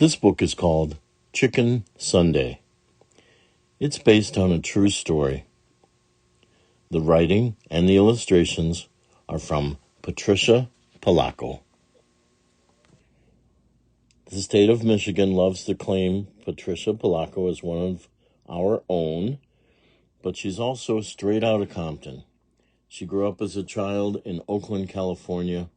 This book is called Chicken Sunday. It's based on a true story. The writing and the illustrations are from Patricia Polacco. The state of Michigan loves to claim Patricia Polacco as one of our own, but she's also straight out of Compton. She grew up as a child in Oakland, California,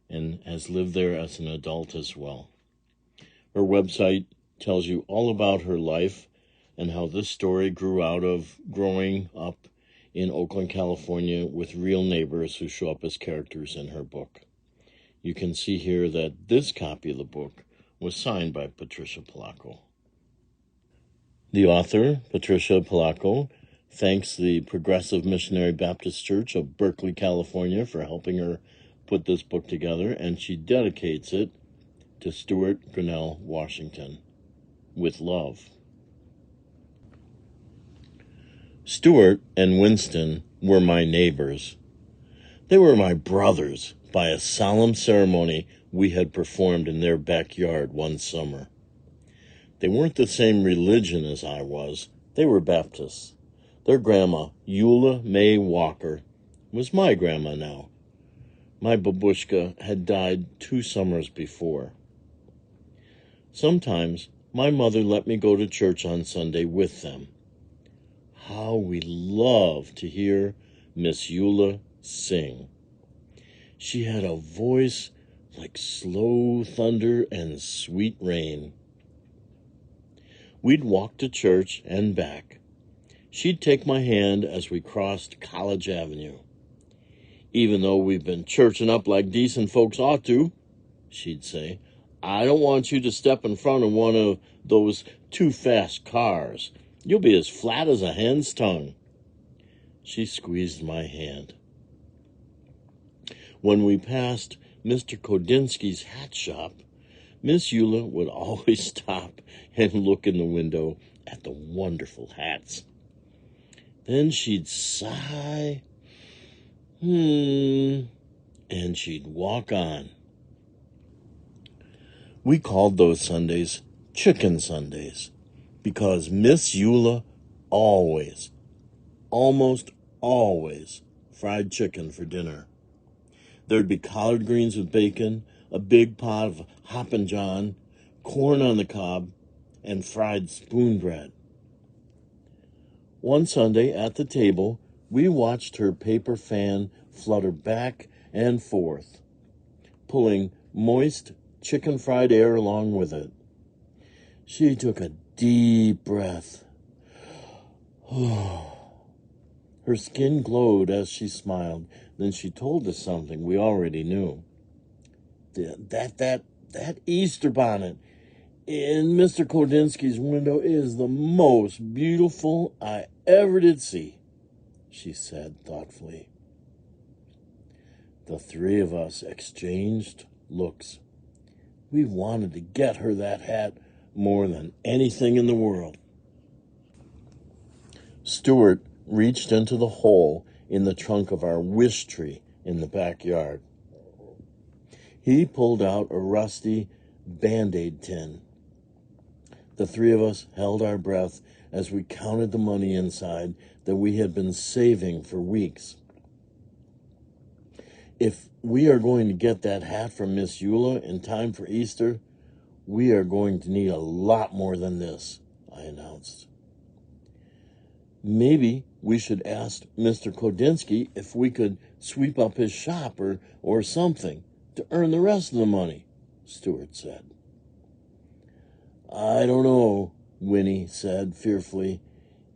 and has lived there as an adult as well. Her website tells you all about her life and how this story grew out of growing up in Oakland, California with real neighbors who show up as characters in her book. You can see here that this copy of the book was signed by Patricia Polacco. The author, Patricia Polacco, thanks the Progressive Missionary Baptist Church of Berkeley, California for helping her put this book together, and she dedicates it to Stuart Grinnell, Washington, with love. Stuart and Winston were my neighbors. They were my brothers by a solemn ceremony we had performed in their backyard one summer. They weren't the same religion as I was. They were Baptists. Their grandma, Eula May Walker, was my grandma now. My babushka had died 2 summers before. Sometimes my mother let me go to church on Sunday with them. How we loved to hear Miss Eula sing. She had a voice like slow thunder and sweet rain. We'd walk to church and back. She'd take my hand as we crossed College Avenue. Even though we've been churching up like decent folks ought to, she'd say, I don't want you to step in front of one of those too fast cars. You'll be as flat as a hen's tongue. She squeezed my hand. When we passed Mr. Kodinsky's hat shop, Miss Eula would always stop and look in the window at the wonderful hats. Then she'd sigh, and she'd walk on. We called those Sundays Chicken Sundays because Miss Eula always, almost always, fried chicken for dinner. There'd be collard greens with bacon, a big pot of Hoppin' John, corn on the cob, and fried spoon bread. One Sunday at the table, we watched her paper fan flutter back and forth, pulling moist chicken fried air along with it. She took a deep breath. Her skin glowed as she smiled. Then she told us something we already knew. That Easter bonnet in Mr. Kodinsky's window is the most beautiful I ever did see, she said thoughtfully. The 3 of us exchanged looks. We wanted to get her that hat more than anything in the world. Stuart reached into the hole in the trunk of our wish tree in the backyard. He pulled out a rusty Band-Aid tin. The 3 of us held our breath as we counted the money inside that we had been saving for weeks. If we are going to get that hat from Miss Eula in time for Easter, we are going to need a lot more than this, I announced. Maybe we should ask Mr. Kodinsky if we could sweep up his shop or something to earn the rest of the money, Stuart said. I don't know, Winnie said fearfully.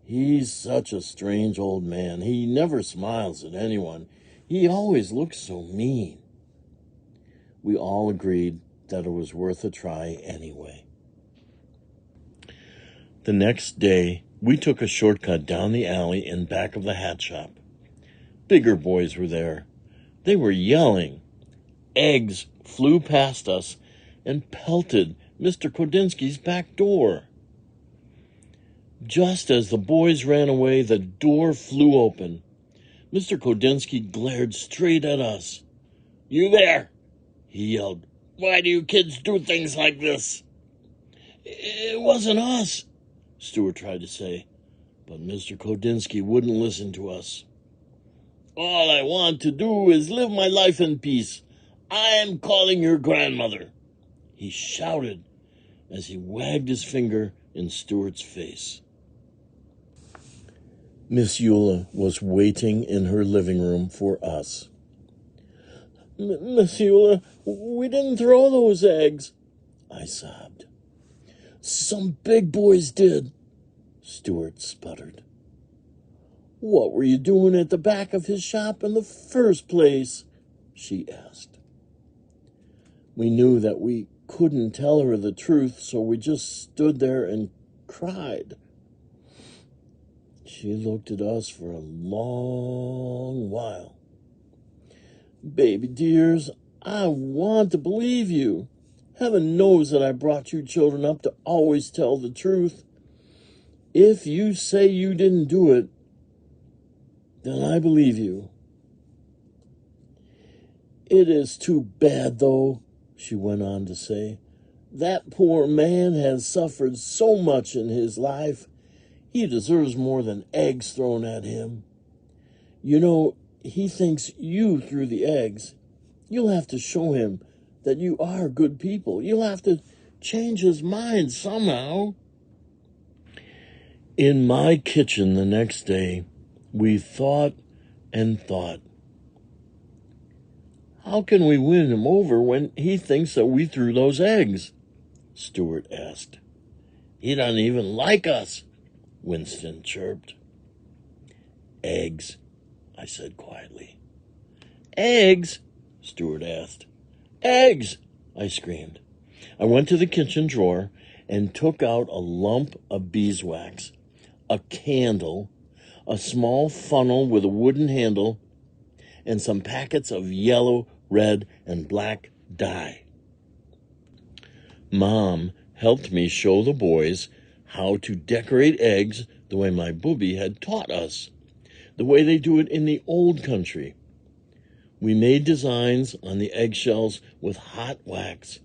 He's such a strange old man. He never smiles at anyone. He always looks so mean. We all agreed that it was worth a try anyway. The next day, we took a shortcut down the alley in back of the hat shop. Bigger boys were there. They were yelling. Eggs flew past us and pelted Mr. Kodinsky's back door. Just as the boys ran away, the door flew open. Mr. Kodinsky glared straight at us. You there, he yelled. Why do you kids do things like this? It wasn't us, Stuart tried to say, but Mr. Kodinsky wouldn't listen to us. All I want to do is live my life in peace. I am calling your grandmother, he shouted as he wagged his finger in Stuart's face. Miss Eula was waiting in her living room for us. Miss Eula, we didn't throw those eggs, I sobbed. Some big boys did, Stuart sputtered. What were you doing at the back of his shop in the first place? She asked. We knew that we couldn't tell her the truth, so we just stood there and cried. She looked at us for a long while. Baby dears, I want to believe you. Heaven knows that I brought you children up to always tell the truth. If you say you didn't do it, then I believe you. It is too bad, though, she went on to say. That poor man has suffered so much in his life. He deserves more than eggs thrown at him. You know, he thinks you threw the eggs. You'll have to show him that you are good people. You'll have to change his mind somehow. In my kitchen the next day, we thought and thought. How can we win him over when he thinks that we threw those eggs? Stuart asked. He doesn't even like us, Winston chirped. Eggs, I said quietly. Eggs? Stuart asked. Eggs, I screamed. I went to the kitchen drawer and took out a lump of beeswax, a candle, a small funnel with a wooden handle, and some packets of yellow, red, and black dye. Mom helped me show the boys how to decorate eggs the way my booby had taught us, the way they do it in the old country. We made designs on the eggshells with hot wax,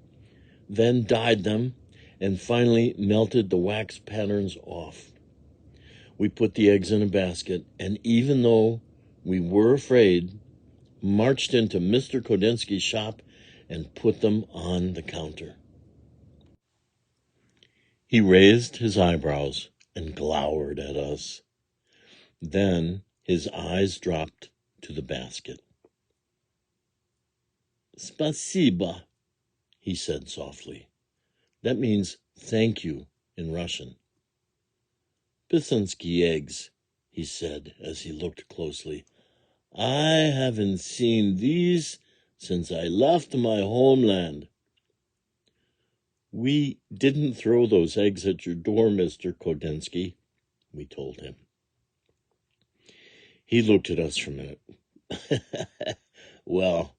then dyed them, and finally melted the wax patterns off. We put the eggs in a basket, and even though we were afraid, marched into Mr. Kodinsky's shop and put them on the counter. He raised his eyebrows and glowered at us. Then his eyes dropped to the basket. Spasiba, he said softly. That means thank you in Russian. Pisansky eggs, he said as he looked closely. I haven't seen these since I left my homeland. We didn't throw those eggs at your door, Mr. Kodinsky, we told him. He looked at us for a minute. Well,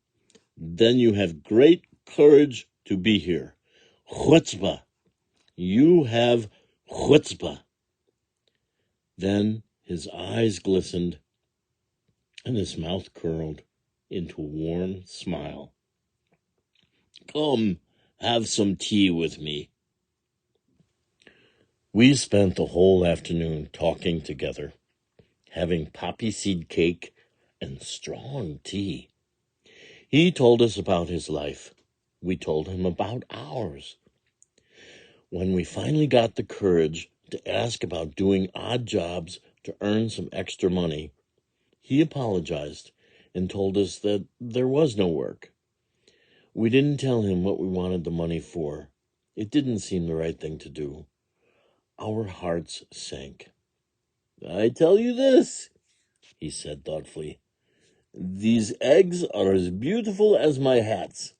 then you have great courage to be here. Chutzpah. You have chutzpah. Then his eyes glistened and his mouth curled into a warm smile. Come, have some tea with me. We spent the whole afternoon talking together, having poppy seed cake and strong tea. He told us about his life. We told him about ours. When we finally got the courage to ask about doing odd jobs to earn some extra money, he apologized and told us that there was no work. We didn't tell him what we wanted the money for. It didn't seem the right thing to do. Our hearts sank. I tell you this, he said thoughtfully. These eggs are as beautiful as my hats.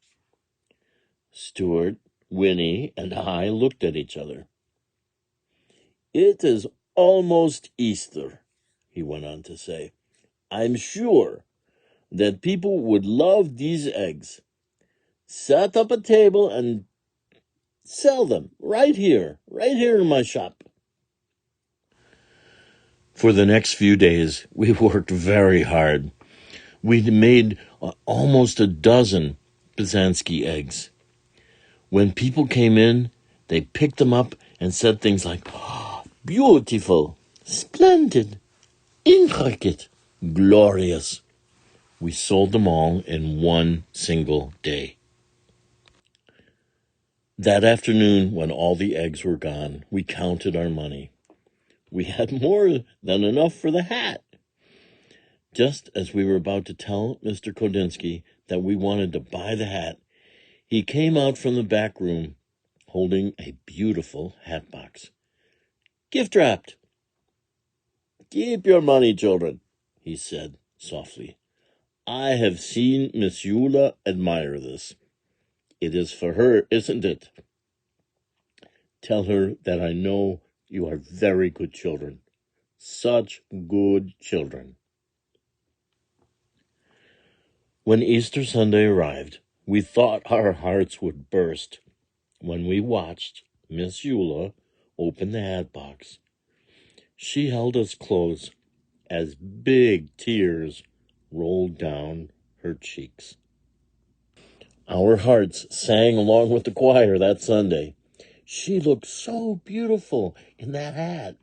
Stuart, Winnie, and I looked at each other. It is almost Easter, he went on to say. I'm sure that people would love these eggs. Set up a table and sell them right here in my shop. For the next few days, we worked very hard. We made almost a dozen Pisansky eggs. When people came in, They picked them up and said things like, "Oh, beautiful, splendid, intricate, glorious." We sold them all in one single day. That afternoon, when all the eggs were gone, we counted our money. We had more than enough for the hat. Just as we were about to tell Mr. Kodinsky that we wanted to buy the hat, he came out from the back room holding a beautiful hat box. "Gift wrapped." "Keep your money, children," he said softly. "I have seen Miss Eula admire this. It is for her, isn't it? Tell her that I know you are very good children. Such good children." When Easter Sunday arrived, we thought our hearts would burst when we watched Miss Eula open the hat box. She held us close as big tears rolled down her cheeks. Our hearts sang along with the choir that Sunday. She looked so beautiful in that hat.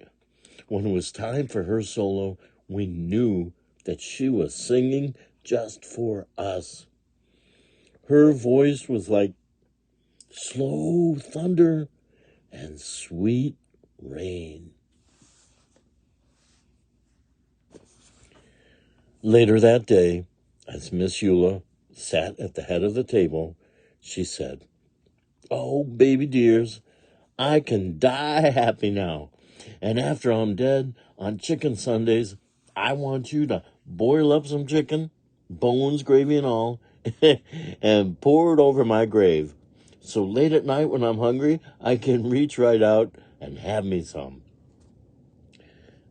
When it was time for her solo, we knew that she was singing just for us. Her voice was like slow thunder and sweet rain. Later that day, as Miss Eula sat at the head of the table, she said, "Oh, baby dears, I can die happy now. And after I'm dead, on Chicken Sundays, I want you to boil up some chicken, bones, gravy, and all, and pour it over my grave. So late at night when I'm hungry, I can reach right out and have me some."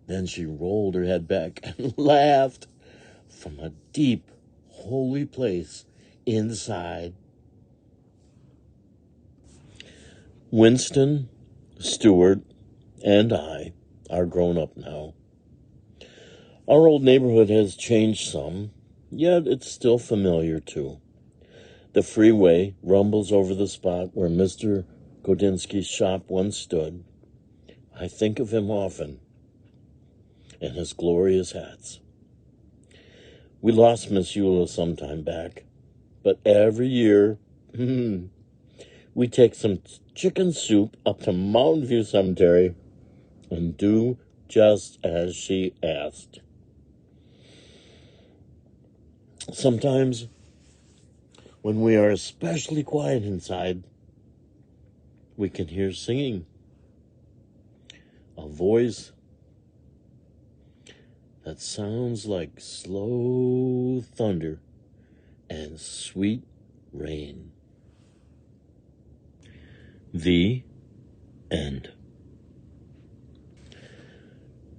Then she rolled her head back and laughed from a deep, holy place inside. Winston, Stuart, and I are grown up now. Our old neighborhood has changed some, yet it's still familiar too. The freeway rumbles over the spot where Mr. Godinsky's shop once stood. I think of him often and his glorious hats. We lost Miss Eula some time back, but every year we take some chicken soup up to Mountain View Cemetery and do just as she asked. Sometimes, when we are especially quiet inside, we can hear singing. A voice that sounds like slow thunder and sweet rain. The end.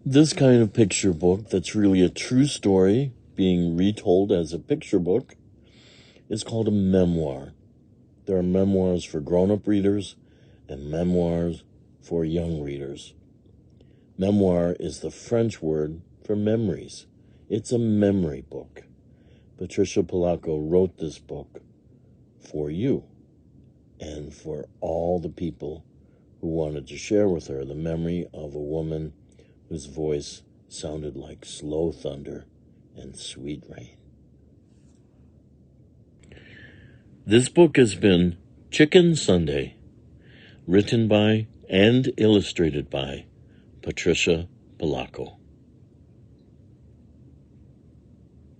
This kind of picture book that's really a true story being retold as a picture book is called a memoir. There are memoirs for grown-up readers and memoirs for young readers. Memoir is the French word for memories. It's a memory book. Patricia Polacco wrote this book for you and for all the people who wanted to share with her the memory of a woman whose voice sounded like slow thunder and sweet rain. This book has been Chicken Sunday, written by and illustrated by Patricia Polacco.